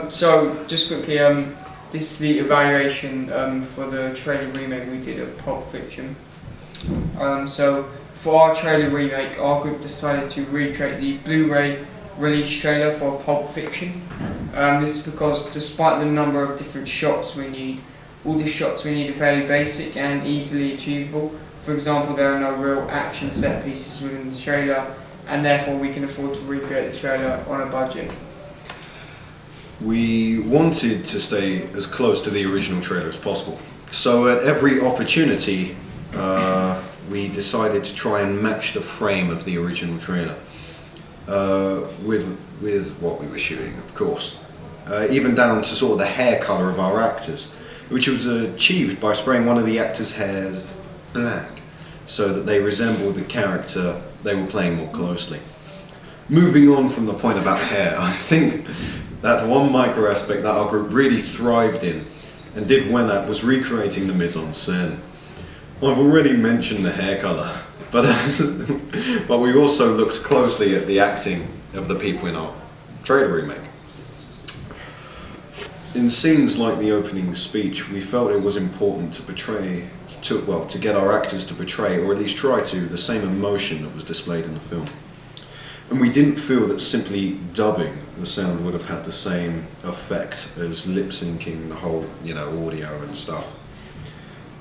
So, just quickly, this is the evaluation for the trailer remake we did of Pulp Fiction. So, for our trailer remake, our group decided to recreate the Blu-ray release trailer for Pulp Fiction. This is because despite the number of different shots we need, all the shots we need are fairly basic and easily achievable. For example, there are no real action set pieces within the trailer, and therefore we can afford to recreate the trailer on a budget. We wanted to stay as close to the original trailer as possible. So at every opportunity, we decided to try and match the frame of the original trailer with what we were shooting, of course. Even down to sort of the hair colour of our actors, which was achieved by spraying one of the actors' hairs black so that they resembled the character they were playing more closely. Moving on from the point about hair, I think that one micro aspect that our group really thrived in and did well at was recreating the mise-en-scène. I've already mentioned the hair colour, but we also looked closely at the acting of the people in our trailer remake. In scenes like the opening speech, we felt it was important to get our actors to portray, or at least try to, the same emotion that was displayed in the film. And we didn't feel that simply dubbing the sound would have had the same effect as lip syncing the whole, audio and stuff.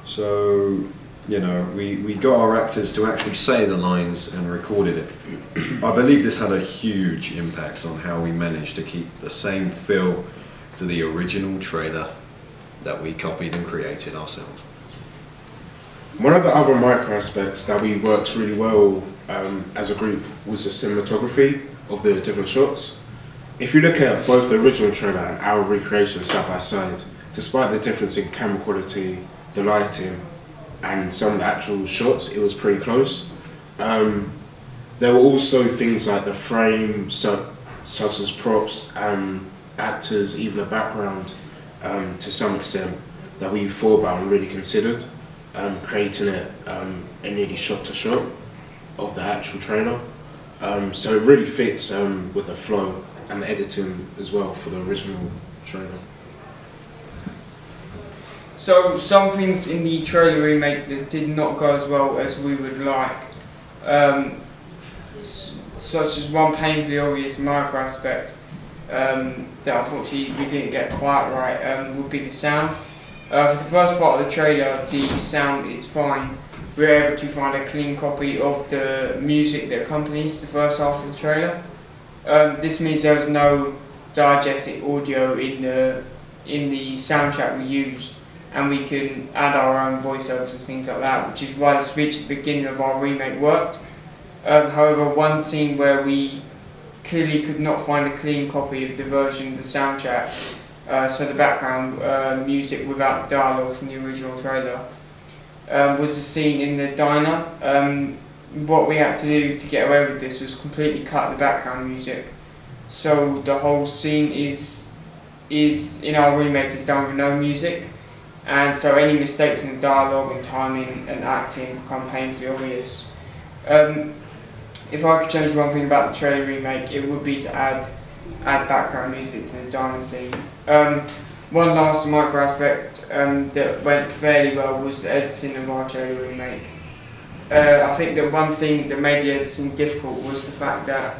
So, we got our actors to actually say the lines and recorded it. I believe this had a huge impact on how we managed to keep the same feel to the original trailer that we copied and created ourselves. One of the other micro aspects that we worked really well as a group was the cinematography of the different shots. If you look at both the original trailer and our recreation side by side, despite the difference in camera quality, the lighting, and some of the actual shots, it was pretty close. There were also things like the frame, such as props, actors, even the background, to some extent, that we thought about and really considered, creating it nearly shot to shot of the actual trailer. So it really fits with the flow and the editing as well for the original trailer. So, some things in the trailer remake that did not go as well as we would like, such as one painfully obvious micro aspect that unfortunately we didn't get quite right, would be the sound. For the first part of the trailer, the sound is fine. We were able to find a clean copy of the music that accompanies the first half of the trailer. This means there was no diegetic audio in the soundtrack we used, and we can add our own voiceovers and things like that, which is why the speech at the beginning of our remake worked. However, one scene where we clearly could not find a clean copy of the version of the soundtrack, so the background music without the dialogue from the original trailer, was the scene in the diner. What we had to do to get away with this was completely cut the background music, so the whole scene is in our remake is done with no music, and so any mistakes in the dialogue and timing and acting become painfully obvious. If I could change one thing about the trailer remake, it would be to add background music to the diner scene. One last micro aspect that went fairly well was the editing of our trailer remake. I think that one thing that made the editing difficult was the fact that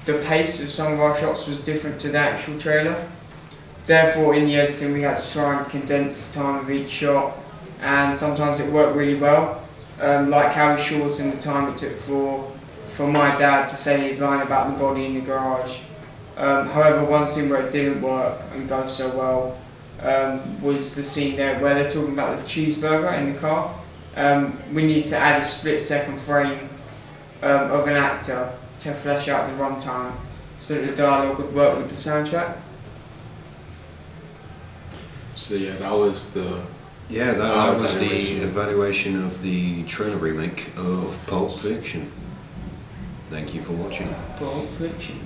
the pace of some of our shots was different to the actual trailer. Therefore, in the editing we had to try and condense the time of each shot, and sometimes it worked really well, like how we shortened the time it took for my dad to say his line about the body in the garage. However, one scene where it didn't work and go so well was the scene there where they're talking about the cheeseburger in the car. We need to add a split-second frame of an actor to flesh out the runtime so that the dialogue would work with the soundtrack. So yeah, that was the evaluation of the trailer remake of Pulp Fiction. Thank you for watching. Pulp Fiction.